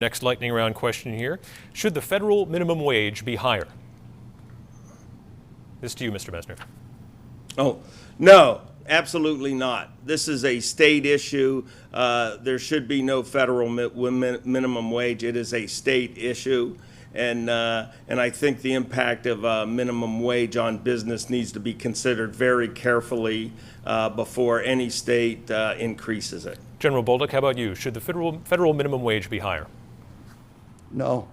Next lightning round question here. Should the federal minimum wage be higher? This to you, Mr. Messner. Oh, no, absolutely not. This is a state issue. There should be no federal minimum wage. It is a state issue. And I think the impact of minimum wage on business needs to be considered very carefully before any state increases it. General Bolduc, how about you? Should the federal minimum wage be higher? No.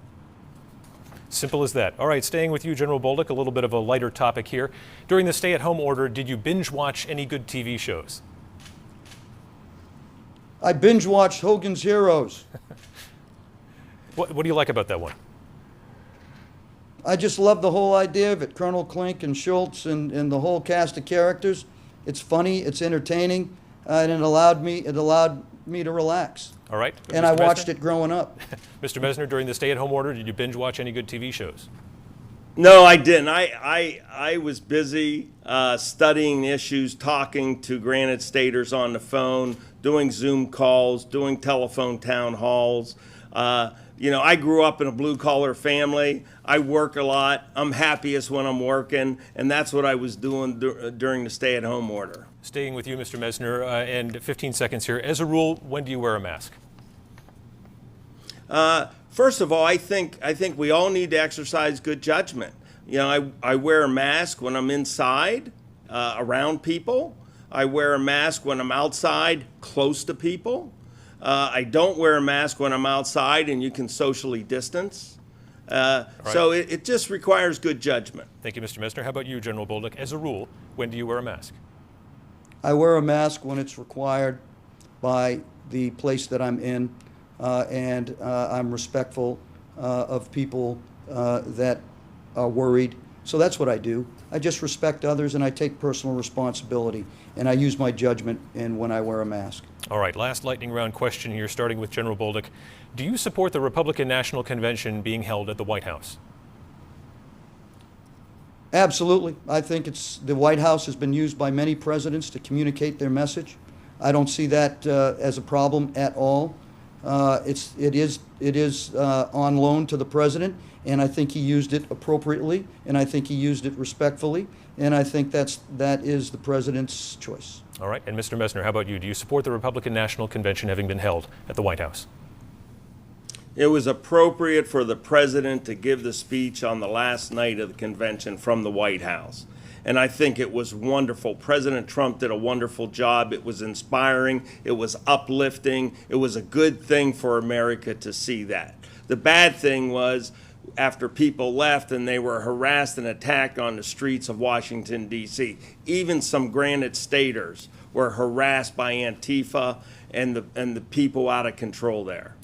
Simple as that. All right, staying with you, General Bolduc, a little bit of a lighter topic here. During the stay-at-home order, did you binge watch any good TV shows? I binge watched Hogan's Heroes. What do you like about that one? I just love the whole idea of it. Colonel Klink and Schultz and the whole cast of characters. It's funny, it's entertaining, and it allowed me to relax. All right. And Mr. I watched Messner? it growing up. Mr. Messner, during the stay-at-home order, did you binge watch any good TV shows? No, I didn't. I was busy studying issues, talking to Granite Staters on the phone, doing Zoom calls, doing telephone town halls. You know, I grew up in a blue-collar family. I work a lot. I'm happiest when I'm working, and that's what I was doing during the stay-at-home order. Staying with you, Mr. Messner, and 15 seconds here. As a rule, when do you wear a mask? First of all, I think we all need to exercise good judgment. You know, I wear a mask when I'm inside, around people. I wear a mask when I'm outside, close to people. I don't wear a mask when I'm outside and you can socially distance. Right. So it just requires good judgment. Thank you, Mr. Messner. How about you, General Bolduc? As a rule, when do you wear a mask? I wear a mask when it's required by the place that I'm in, and I'm respectful of people that are worried. So that's what I do. I just respect others and I take personal responsibility, and I use my judgment when I wear a mask. All right, last lightning round question here, starting with General Bolduc. Do you support the Republican National Convention being held at the White House? Absolutely. I think the White House has been used by many presidents to communicate their message. I don't see that as a problem at all. It is on loan to the president, and I think he used it appropriately, and I think he used it respectfully, and I think that is the president's choice. All right, and Mr. Messner, how about you? Do you support the Republican National Convention having been held at the White House? It was appropriate for the president to give the speech on the last night of the convention from the White House. And I think it was wonderful. President Trump did a wonderful job. It was inspiring. It was uplifting. It was a good thing for America to see that. The bad thing was after people left and they were harassed and attacked on the streets of Washington, D.C. Even some Granite Staters were harassed by Antifa and the people out of control there.